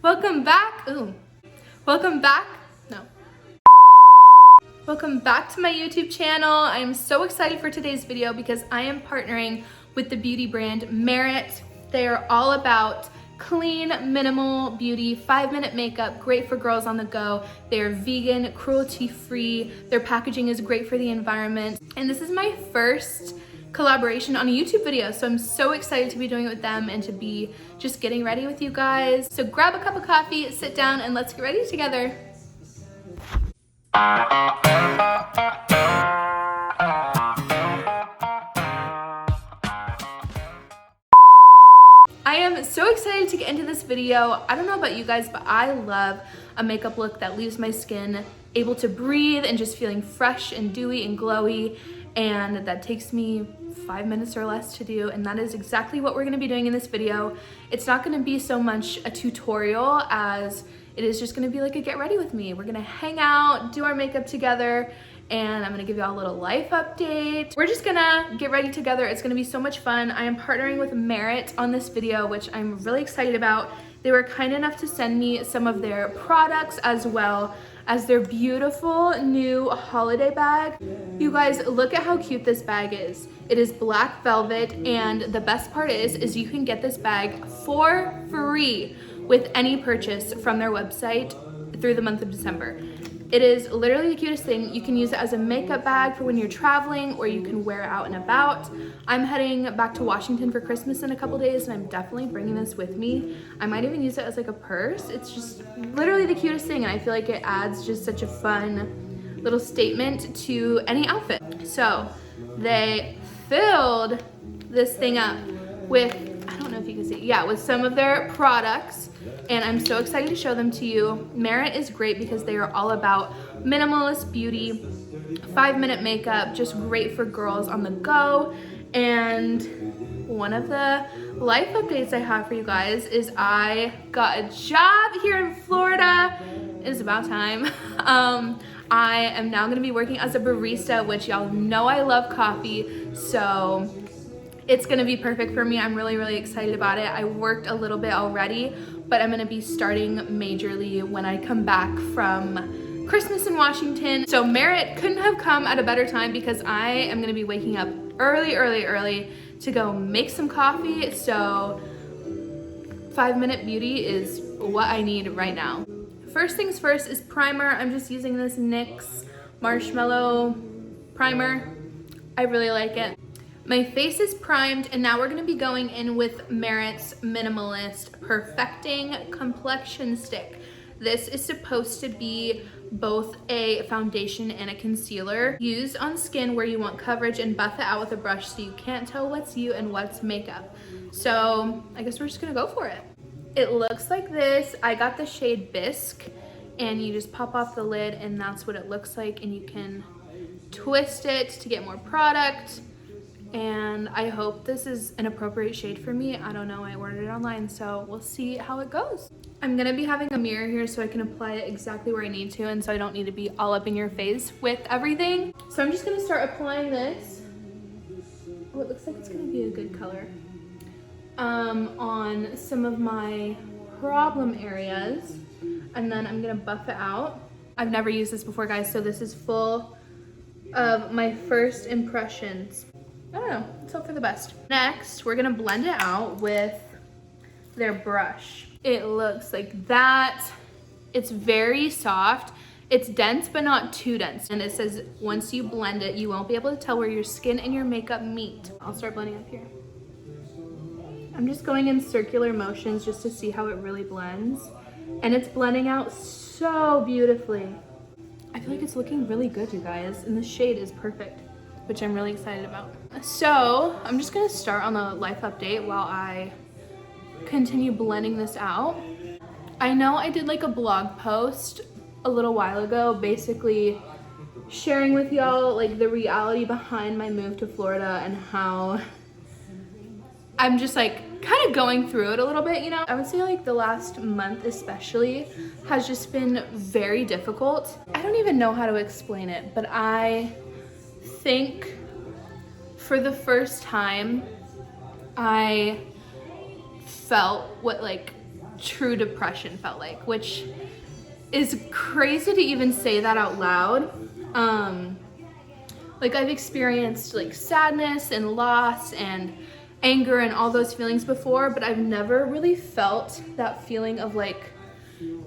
Welcome back. Welcome back. No. Welcome back to my YouTube channel. I am so excited for today's video because I am partnering with the beauty brand Merit. They are all about clean, minimal beauty, 5-minute makeup, great for girls on the go. They are vegan, cruelty-free. Their packaging is great for the environment. And this is my first collaboration on a YouTube video, so I'm so excited to be doing it with them and to be just getting ready with you guys. So grab a cup of coffee, sit down, and let's get ready together. I am so excited to get into this video. I don't know about you guys, but I love a makeup look that leaves my skin able to breathe and just feeling fresh and dewy and glowy, and that takes me 5 minutes or less to do, and that is exactly what we're gonna be doing in this video. It's not gonna be so much a tutorial as it is just gonna be like a get ready with me. We're gonna hang out, do our makeup together, and I'm gonna give y'all a little life update. We're just gonna get ready together. It's gonna be so much fun. I am partnering with Merit on this video, which I'm really excited about. They were kind enough to send me some of their products as well as their beautiful new holiday bag. You guys, look at how cute this bag is. It is black velvet, and the best part is you can get this bag for free with any purchase from their website through the month of December. It is literally the cutest thing. You can use it as a makeup bag for when you're traveling, or you can wear it out and about. I'm heading back to Washington for Christmas in a couple days, and I'm definitely bringing this with me. I might even use it as like a purse. It's just literally the cutest thing, and I feel like it adds just such a fun little statement to any outfit. So they filled this thing up with, I don't know if you can see, yeah, with some of their products, and I'm so excited to show them to you. Merit is great because they are all about minimalist beauty, 5-minute makeup, just great for girls on the go. And one of the life updates I have for you guys is I got a job here in Florida. It's about time. I am now gonna be working as a barista, which y'all know I love coffee, so it's gonna be perfect for me. I'm really excited about it. I worked a little bit already, but I'm gonna be starting majorly when I come back from Christmas in Washington. So Merit couldn't have come at a better time because I am gonna be waking up early to go make some coffee. So 5-minute beauty is what I need right now. First things first is primer. I'm just using this NYX Marshmallow Primer. I really like it. My face is primed, and now we're gonna be going in with Merit's Minimalist Perfecting Complexion Stick. This is supposed to be both a foundation and a concealer. Used on skin where you want coverage, and buff it out with a brush so you can't tell what's you and what's makeup. So I guess we're just gonna go for it. It looks like this. I got the shade Bisque, and you just pop off the lid and that's what it looks like, and you can twist it to get more product. And I hope this is an appropriate shade for me. I don't know, I ordered it online, so we'll see how it goes. I'm gonna be having a mirror here so I can apply it exactly where I need to, and so I don't need to be all up in your face with everything. So I'm just gonna start applying this. Oh, it looks like it's gonna be a good color. On some of my problem areas, and then I'm gonna buff it out. I've never used this before, guys, so this is full of my first impressions. I don't know, let's hope for the best. Next, we're gonna blend it out with their brush. It looks like that. It's very soft. It's dense, but not too dense. And it says once you blend it, you won't be able to tell where your skin and your makeup meet. I'll start blending up here. I'm just going in circular motions just to see how it really blends. And it's blending out so beautifully. I feel like it's looking really good, you guys, and the shade is perfect, which I'm really excited about. So I'm just gonna start on the life update while I continue blending this out. I know I did like a blog post a little while ago, basically sharing with y'all like the reality behind my move to Florida and how I'm just like kind of going through it a little bit, you know? I would say like the last month especially has just been very difficult. I don't even know how to explain it, but I think for the first time I felt what like true depression felt like, which is crazy to even say that out loud. Like I've experienced like sadness and loss and anger and all those feelings before, but I've never really felt that feeling of like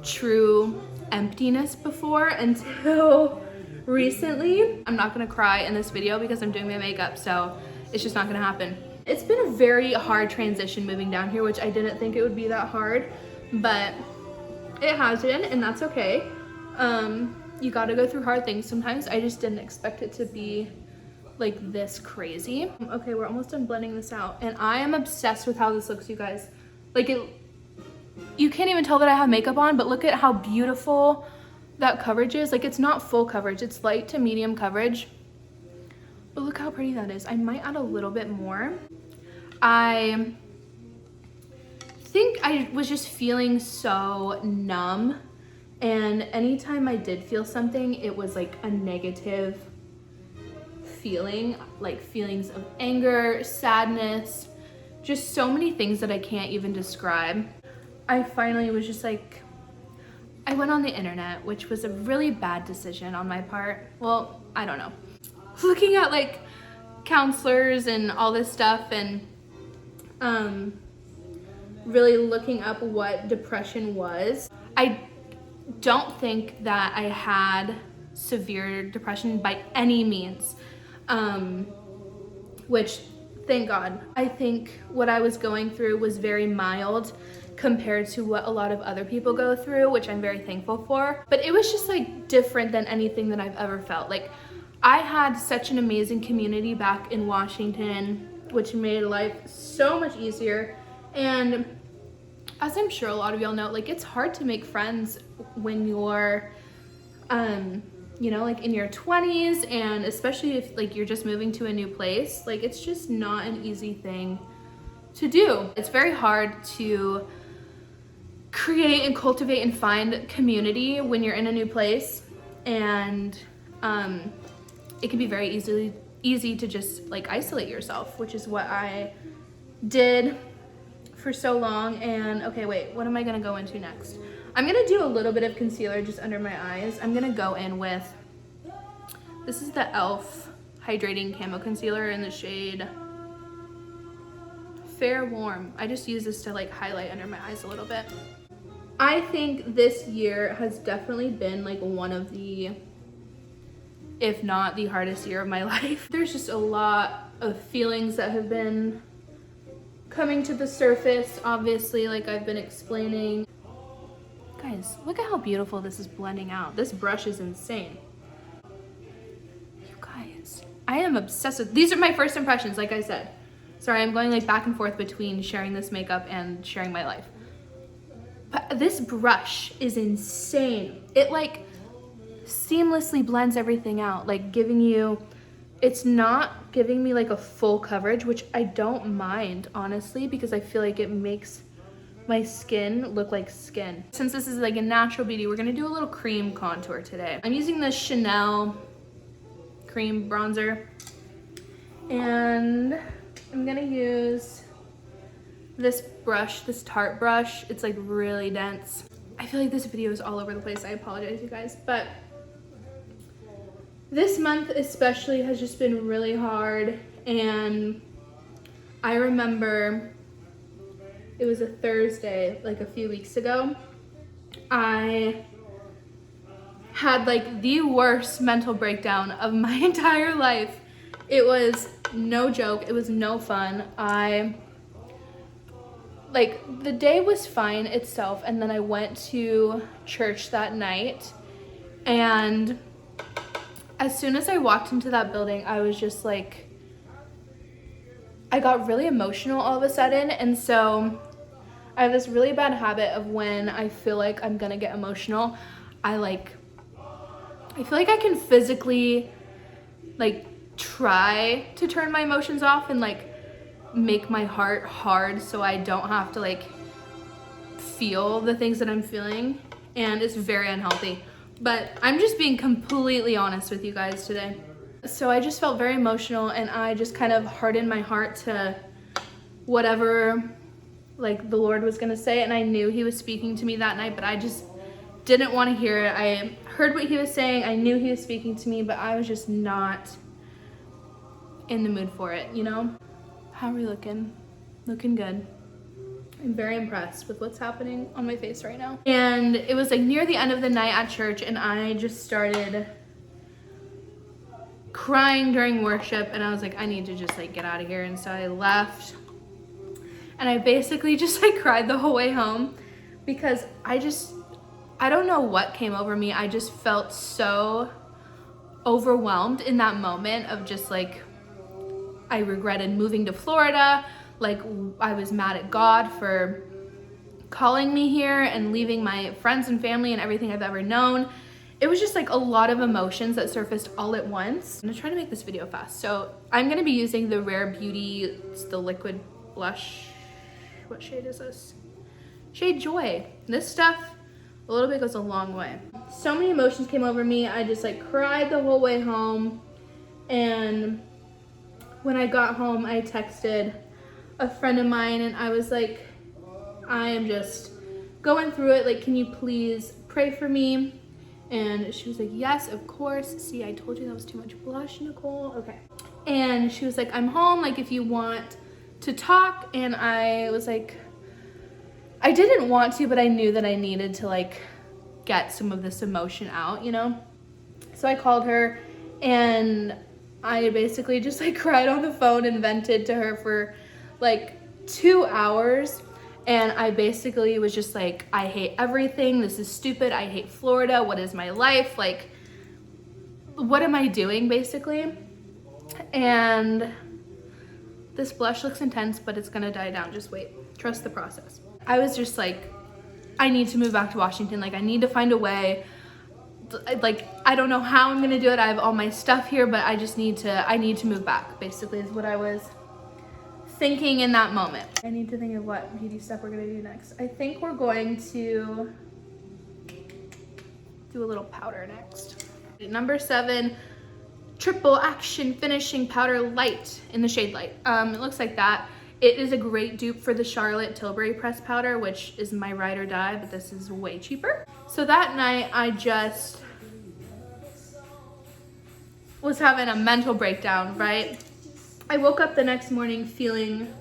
true emptiness before until recently. I'm not gonna cry in this video because I'm doing my makeup, so it's just not gonna happen. It's been a very hard transition moving down here, which I didn't think it would be that hard, but it has been, and that's okay. You gotta go through hard things sometimes. I just didn't expect it to be like this crazy. Okay, we're almost done blending this out, and I am obsessed with how this looks, you guys. Like you can't even tell that I have makeup on, but look at how beautiful that coverage is. Like it's not full coverage, it's light to medium coverage, but look how pretty that is. I might add a little bit more. I think I was just feeling so numb, and anytime I did feel something, it was like a negative feeling, like feelings of anger, sadness, just so many things that I can't even describe. I finally was just like, I went on the internet, which was a really bad decision on my part. Well, I don't know. Looking at like counselors and all this stuff, and really looking up what depression was. I don't think that I had severe depression by any means, which thank God. I think what I was going through was very mild compared to what a lot of other people go through, which I'm very thankful for. But it was just like different than anything that I've ever felt. Like I had such an amazing community back in Washington, which made life so much easier. And as I'm sure a lot of y'all know, like it's hard to make friends when you're, you know, like in your 20s, and especially if like you're just moving to a new place, like it's just not an easy thing to do. It's very hard to create and cultivate and find community when you're in a new place, and it can be very easy to just like isolate yourself, which is what I did for so long. And okay, wait, what am I gonna go into next? I'm gonna do a little bit of concealer just under my eyes. I'm gonna go in with, this is the e.l.f. Hydrating Camo Concealer in the shade Fair Warm. I just use this to like highlight under my eyes a little bit. I think this year has definitely been like one of the, if not the hardest year of my life. There's just a lot of feelings that have been coming to the surface, obviously, like I've been explaining. Guys, look at how beautiful this is blending out. This brush is insane. You guys, I am obsessed with, these are my first impressions, like I said. Sorry, I'm going like back and forth between sharing this makeup and sharing my life. But this brush is insane. It like seamlessly blends everything out, like giving you, it's not giving me like a full coverage, which I don't mind, honestly, because I feel like it makes my skin look like skin. Since this is like a natural beauty, we're gonna do a little cream contour today. I'm using the Chanel cream bronzer, and I'm gonna use this brush, this Tarte brush. It's like really dense. I feel like this video is all over the place. I apologize, you guys, but this month especially has just been really hard. And I remember it was a Thursday, like a few weeks ago, I had like the worst mental breakdown of my entire life. It was no joke, it was no fun. Like the day was fine itself, and then I went to church that night, and as soon as I walked into that building, I was just like, I got really emotional all of a sudden. And so I have this really bad habit of when I feel like I'm gonna get emotional, I feel like I can physically like try to turn my emotions off and like make my heart hard so I don't have to like feel the things that I'm feeling, and it's very unhealthy. But I'm just being completely honest with you guys today. So I just felt very emotional, and I just kind of hardened my heart to whatever like the Lord was gonna say, and I knew he was speaking to me that night, but I just didn't want to hear it. I heard what he was saying, I knew he was speaking to me, but I was just not in the mood for it, you know? How are we looking? Looking good. I'm very impressed with what's happening on my face right now. And it was like near the end of the night at church, and I just started crying during worship, and I was like, I need to just like get out of here. And so I left, and I basically just like cried the whole way home because I don't know what came over me. I just felt so overwhelmed in that moment of just like, I regretted moving to Florida. Like, I was mad at God for calling me here and leaving my friends and family and everything I've ever known. It was just like a lot of emotions that surfaced all at once. I'm gonna try to make this video fast. So I'm gonna be using the Rare Beauty, it's the liquid blush. What shade is this? Shade Joy. This stuff, a little bit goes a long way. So many emotions came over me. I just like cried the whole way home. And when I got home, I texted a friend of mine and I was like, I am just going through it. Like, can you please pray for me? And she was like, yes, of course. See, I told you that was too much blush, Nicole. Okay. And she was like, I'm home, like if you want to talk. And I was like, I didn't want to, but I knew that I needed to like get some of this emotion out, you know? So I called her and I basically just like cried on the phone and vented to her for like 2 hours. And I basically was just like, I hate everything. This is stupid. I hate Florida. What is my life? Like, what am I doing basically? And this blush looks intense, but it's gonna die down. Just wait. Trust the process. I was just like, I need to move back to Washington. Like, I need to find a way. Like, I don't know how I'm gonna do it. I have all my stuff here, but I need to move back, basically, is what I was thinking in that moment. I need to think of what beauty stuff we're gonna do next. I think we're going to do a little powder next. Number 7, Triple Action Finishing Powder Light in the shade Light. It looks like that. It is a great dupe for the Charlotte Tilbury pressed powder, which is my ride or die, but this is way cheaper. So that night I just was having a mental breakdown, right? I woke up the next morning feeling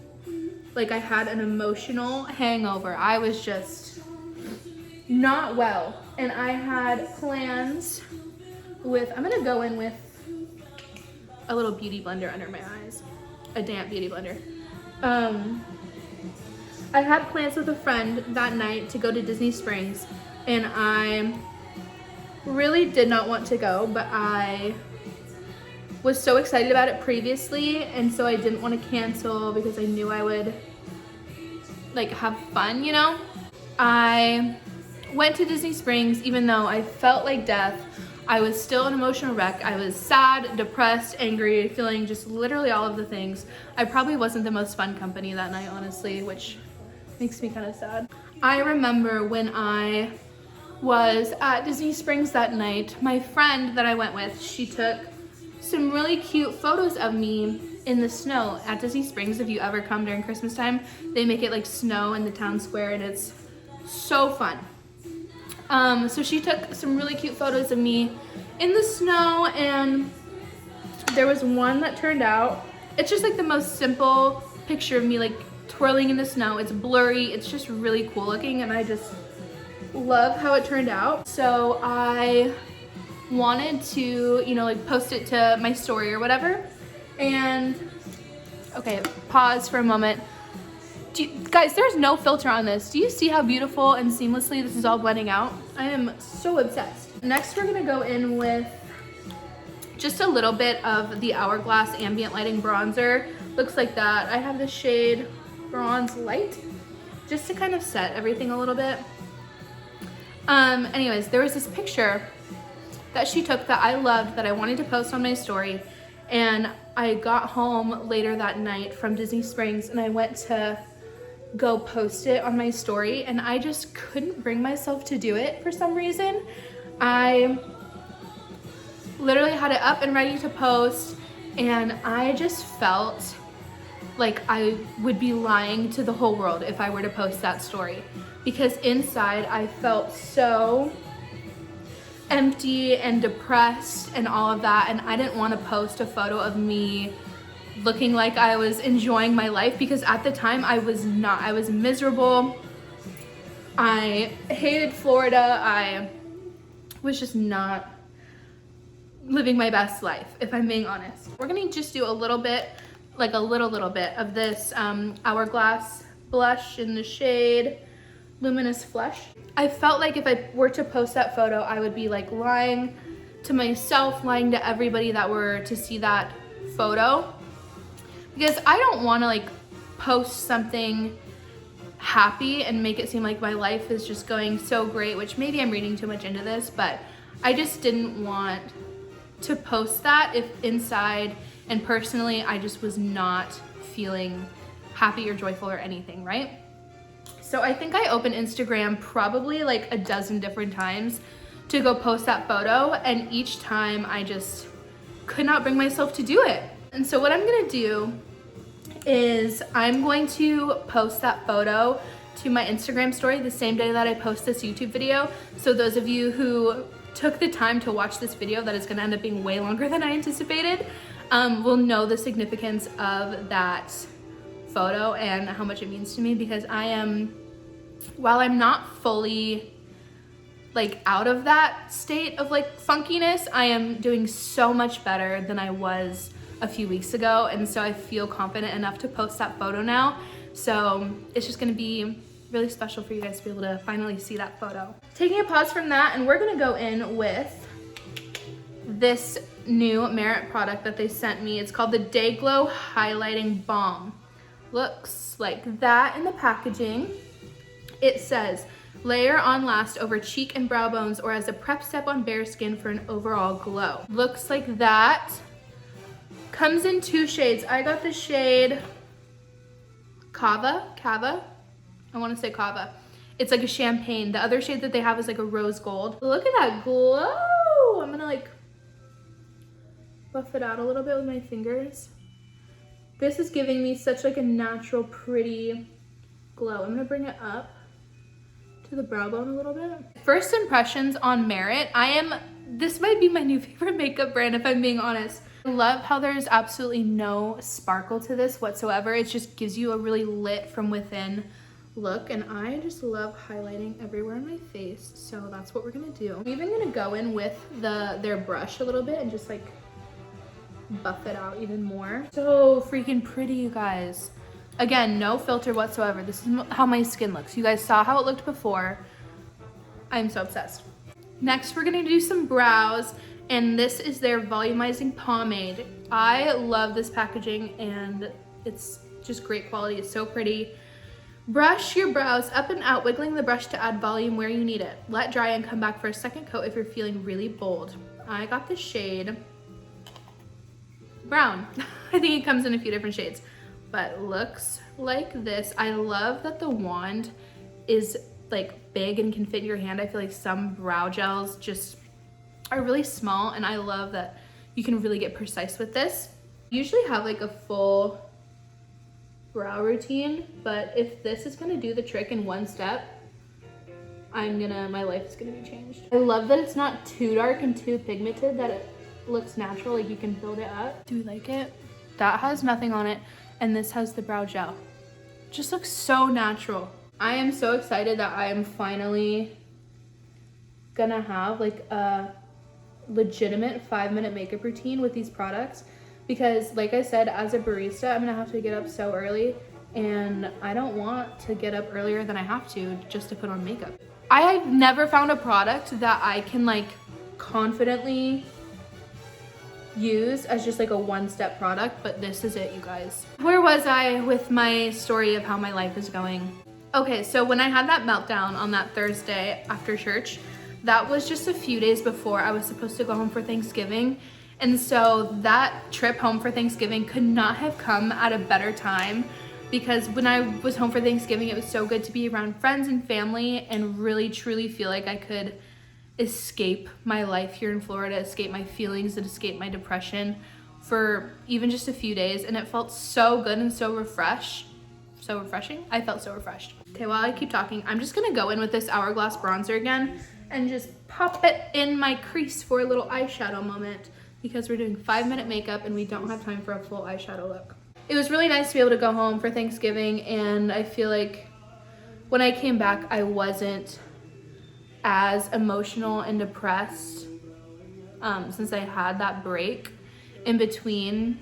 like I had an emotional hangover. I was just not well. And I had plans with, I'm gonna go in with a little beauty blender under my eyes, a damp beauty blender. I had plans with a friend that night to go to Disney Springs, and I really did not want to go, but I was so excited about it previously, and so I didn't want to cancel because I knew I would like have fun, you know? I went to Disney Springs even though I felt like death. I was still an emotional wreck. I was sad, depressed, angry, feeling just literally all of the things. I probably wasn't the most fun company that night, honestly, which makes me kind of sad. I remember when I was at Disney Springs that night, my friend that I went with, she took some really cute photos of me in the snow at Disney Springs. If you ever come during Christmas time, they make it like snow in the town square, and it's so fun. So she took some really cute photos of me in the snow, and there was one that turned out, it's just like the most simple picture of me like twirling in the snow. It's blurry, it's just really cool looking, and I just love how it turned out. So I wanted to, you know, like post it to my story or whatever. And okay, pause for a moment. Guys, there's no filter on this. Do you see how beautiful and seamlessly this is all blending out? I am so obsessed. Next, we're gonna go in with just a little bit of the Hourglass Ambient Lighting Bronzer. Looks like that. I have the shade Bronze Light, just to kind of set everything a little bit. Anyways, there was this picture that she took that I loved, that I wanted to post on my story, and I got home later that night from Disney Springs, and I went to go post it on my story, and I just couldn't bring myself to do it for some reason. I literally had it up and ready to post, and I just felt like I would be lying to the whole world if I were to post that story, because inside I felt so empty and depressed and all of that, and I didn't want to post a photo of me looking like I was enjoying my life, because at the time I was not. I was miserable. I hated Florida. I was just not living my best life, if I'm being honest. We're gonna just do a little bit, like a little bit of this Hourglass Blush in the shade Luminous Flesh. I felt like if I were to post that photo, I would be like lying to myself, lying to everybody that were to see that photo, because I don't want to like post something happy and make it seem like my life is just going so great, which maybe I'm reading too much into this, but I just didn't want to post that if inside and personally I just was not feeling happy or joyful or anything, right? So I think I opened Instagram probably like a dozen different times to go post that photo, and each time I just could not bring myself to do it. And so what I'm gonna do is I'm going to post that photo to my Instagram story the same day that I post this YouTube video. So those of you who took the time to watch this video that is gonna end up being way longer than I anticipated will know the significance of that photo and how much it means to me, because I am, while I'm not fully like out of that state of like funkiness, I am doing so much better than I was a few weeks ago, and so I feel confident enough to post that photo now. So it's just gonna be really special for you guys to be able to finally see that photo. Taking a pause from that, and we're gonna go in with this new Merit product that they sent me. It's called the Day Glow Highlighting Balm. Looks like that in the packaging. It says, layer on last over cheek and brow bones or as a prep step on bare skin for an overall glow. Looks like that. Comes in 2 shades. I got the shade Cava. I want to say Cava. It's like a champagne. The other shade that they have is like a rose gold. Look at that glow. I'm gonna like buff it out a little bit with my fingers. This is giving me such like a natural, pretty glow. I'm gonna bring it up to the brow bone a little bit. First impressions on Merit. This might be my new favorite makeup brand if I'm being honest. I love how there's absolutely no sparkle to this whatsoever. It just gives you a really lit from within look, and I just love highlighting everywhere on my face, so that's what we're gonna do. I'm even gonna go in with their brush a little bit and just like buff it out even more. So freaking pretty, you guys. Again, no filter whatsoever. This is how my skin looks. You guys saw how it looked before. I'm so obsessed. Next, we're gonna do some brows, and this is their Volumizing Pomade. I love this packaging, and it's just great quality. It's so pretty. Brush your brows up and out, wiggling the brush to add volume where you need it. Let dry and come back for a second coat if you're feeling really bold. I got the shade Brown. I think it comes in a few different shades, but looks like this. I love that the wand is like big and can fit in your hand. I feel like some brow gels just are really small, and I love that you can really get precise with this. I usually have like a full brow routine, but if this is gonna do the trick in one step, my life is gonna be changed. I love that it's not too dark and too pigmented, that it looks natural, like you can build it up. Do we like it? That has nothing on it, and this has the brow gel. Just looks so natural. I am so excited that I am finally gonna have like a legitimate 5-minute makeup routine with these products, because like I said, as a barista, I'm gonna have to get up so early, and I don't want to get up earlier than I have to just to put on makeup. I have never found a product that I can like confidently use as just like a one-step product, but this is it, you guys. Where was I with my story of how my life is going? Okay, so when I had that meltdown on that Thursday after church, that was just a few days before I was supposed to go home for Thanksgiving. And so that trip home for Thanksgiving could not have come at a better time, because when I was home for Thanksgiving, it was so good to be around friends and family and really truly feel like I could escape my life here in Florida, escape my feelings and escape my depression for even just a few days, and it felt so good and so refreshing. I felt so refreshed. Okay, while I keep talking, I'm just gonna go in with this Hourglass bronzer again and just pop it in my crease for a little eyeshadow moment, because we're doing 5-minute makeup and we don't have time for a full eyeshadow look. It was really nice to be able to go home for Thanksgiving, and I feel like when I came back, I wasn't as emotional and depressed since I had that break in between,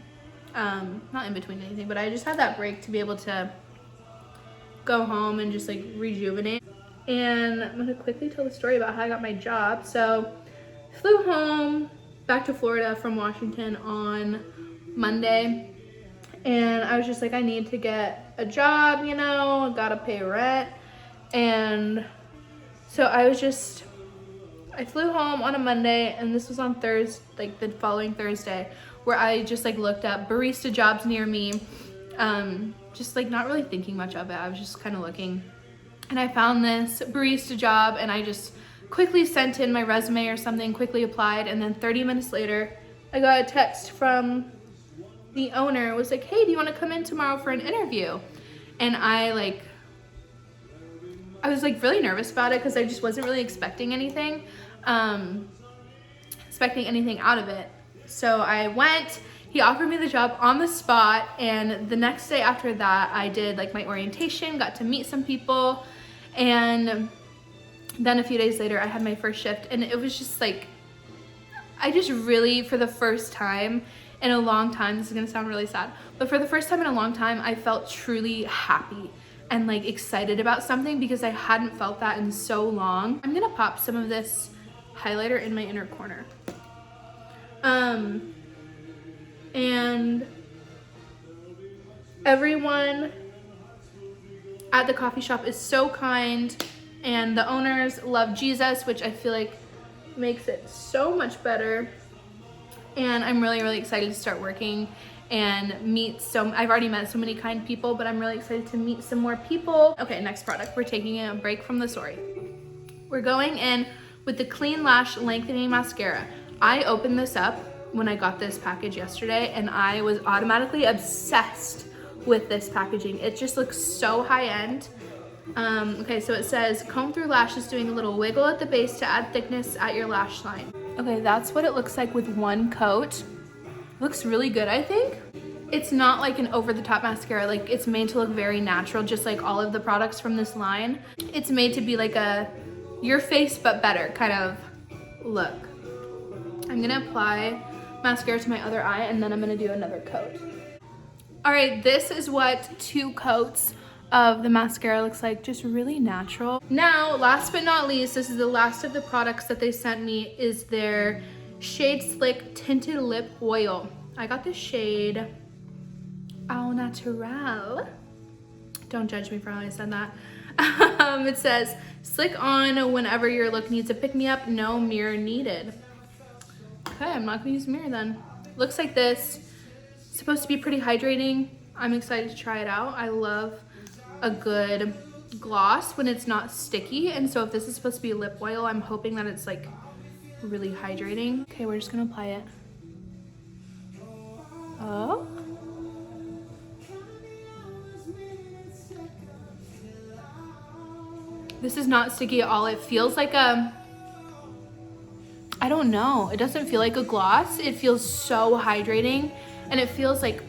not in between anything, but I just had that break to be able to go home and just like rejuvenate. And I'm gonna quickly tell the story about how I got my job. So I flew home back to Florida from Washington on Monday, and I was just like, I need to get a job, you know, gotta pay rent. And so I flew home on a Monday, and this was on Thursday, like the following Thursday, where I just like looked up barista jobs near me, just like not really thinking much of it. I was just kind of looking, and I found this barista job, and I just quickly sent in my resume or something, quickly applied, and then 30 minutes later, I got a text from the owner. It was like, hey, do you want to come in tomorrow for an interview? And I was like really nervous about it because I just wasn't really expecting anything out of it. So I went, he offered me the job on the spot, and the next day after that, I did like my orientation, got to meet some people, and then a few days later, I had my first shift, and it was just like, I just really, for the first time in a long time, this is gonna sound really sad, but for the first time in a long time, I felt truly happy and like excited about something, because I hadn't felt that in so long. I'm gonna pop some of this highlighter in my inner corner. And everyone at the coffee shop is so kind, and the owners love Jesus, which I feel like makes it so much better. And I'm really, really excited to start working and I've already met so many kind people, but I'm really excited to meet some more people. Okay, next product. We're taking a break from the story. We're going in with the Clean Lash Lengthening Mascara. I opened this up when I got this package yesterday, and I was automatically obsessed with this packaging. It just looks so high-end. Okay, so it says, comb through lashes, doing a little wiggle at the base to add thickness at your lash line. Okay, that's what it looks like with one coat. Looks really good, I think. It's not like an over-the-top mascara. Like, it's made to look very natural, just like all of the products from this line. It's made to be like a your face but better kind of look. I'm gonna apply mascara to my other eye, and then I'm gonna do another coat. All right, this is what 2 coats of the mascara looks like, just really natural. Now, last but not least, this is the last of the products that they sent me, is their Shade Slick Tinted Lip Oil. I got the shade Au Naturel. Don't judge me for how I said that. It says, slick on whenever your look needs a pick-me-up, no mirror needed. Okay, I'm not gonna use a mirror then. Looks like this. It's supposed to be pretty hydrating. I'm excited to try it out. I love a good gloss when it's not sticky, and so if this is supposed to be lip oil, I'm hoping that it's like really hydrating. Okay, we're just gonna apply it. Oh. This is not sticky at all. It feels like I don't know. It doesn't feel like a gloss. It feels so hydrating, and it feels like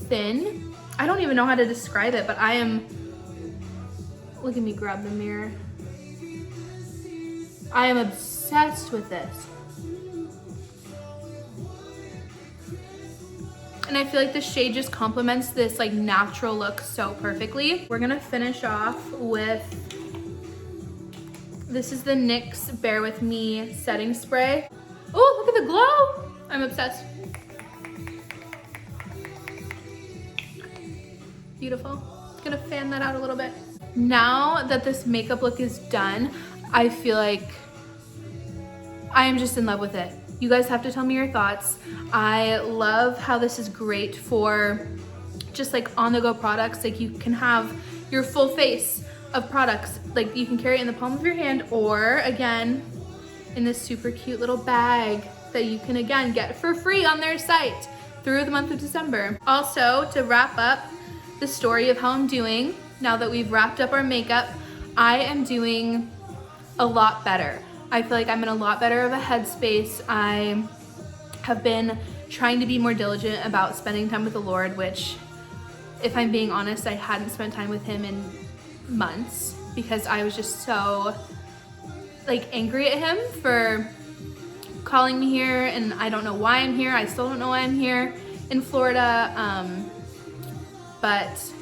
thin. I don't even know how to describe it, but look at me grab the mirror. I am obsessed with this. And I feel like the shade just complements this like natural look so perfectly. We're gonna finish off with, this is the NYX Bear With Me setting spray. Oh, look at the glow. I'm obsessed. Beautiful. Gonna fan that out a little bit. Now that this makeup look is done, I feel like I am just in love with it. You guys have to tell me your thoughts. I love how this is great for just like on-the-go products. Like, you can have your full face of products. Like, you can carry it in the palm of your hand, or again, in this super cute little bag that you can again get for free on their site through the month of December. Also, to wrap up the story of how I'm doing, now that we've wrapped up our makeup, I am doing a lot better. I feel like I'm in a lot better of a headspace. I have been trying to be more diligent about spending time with the Lord, which, if I'm being honest, I hadn't spent time with him in months because I was just so like angry at him for calling me here, and I don't know why I'm here. I still don't know why I'm here in Florida, but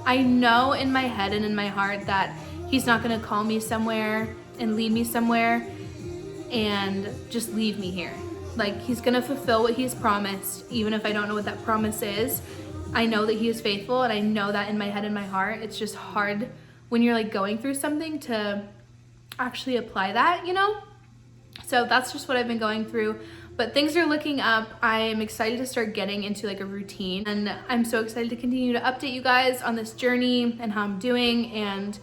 I know in my head and in my heart that he's not gonna call me somewhere and lead me somewhere and just leave me here. Like, he's gonna fulfill what he's promised, even if I don't know what that promise is. I know that he is faithful, and I know that in my head and my heart. It's just hard when you're like going through something to actually apply that, you know? So that's just what I've been going through, but things are looking up. I am excited to start getting into like a routine, and I'm so excited to continue to update you guys on this journey and how I'm doing. And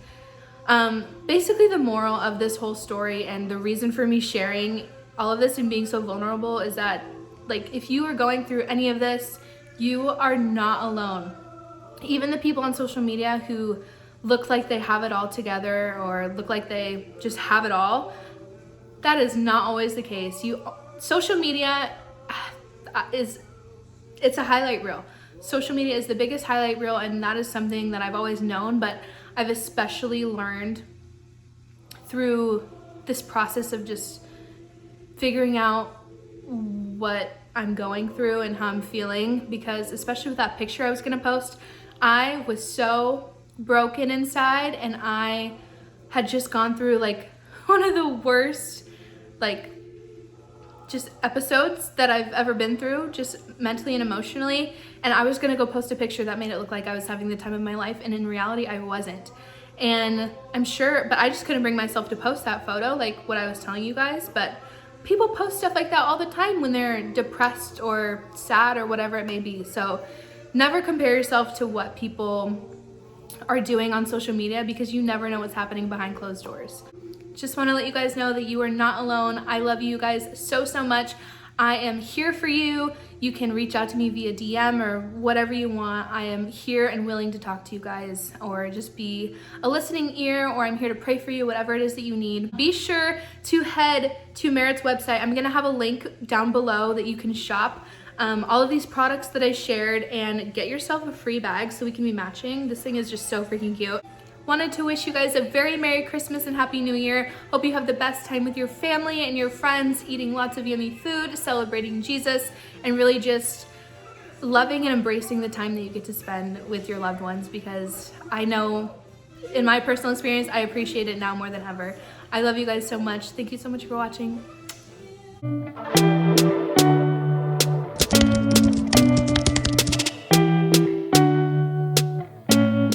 basically the moral of this whole story and the reason for me sharing all of this and being so vulnerable is that, like, if you are going through any of this, you are not alone. Even the people on social media who look like they have it all together or look like they just have it all, that is not always the case. Social media it's a highlight reel. Social media is the biggest highlight reel, and that is something that I've always known, but I've especially learned through this process of just figuring out what I'm going through and how I'm feeling, because especially with that picture I was gonna post, I was so broken inside, and I had just gone through like one of the worst like just episodes that I've ever been through, just mentally and emotionally, and I was gonna go post a picture that made it look like I was having the time of my life, and in reality I wasn't. And I'm sure, but I just couldn't bring myself to post that photo, like what I was telling you guys. But people post stuff like that all the time when they're depressed or sad or whatever it may be. So never compare yourself to what people are doing on social media, because you never know what's happening behind closed doors. Just want to let you guys know that you are not alone. I love you guys so, so much. I am here for you. You can reach out to me via DM or whatever you want. I am here and willing to talk to you guys, or just be a listening ear, or I'm here to pray for you, whatever it is that you need. Be sure to head to Merit's website. I'm gonna have a link down below that you can shop all of these products that I shared and get yourself a free bag so we can be matching. This thing is just so freaking cute. Wanted to wish you guys a very Merry Christmas and Happy New Year. Hope you have the best time with your family and your friends, eating lots of yummy food, celebrating Jesus, and really just loving and embracing the time that you get to spend with your loved ones, because I know in my personal experience, I appreciate it now more than ever. I love you guys so much. Thank you so much for watching.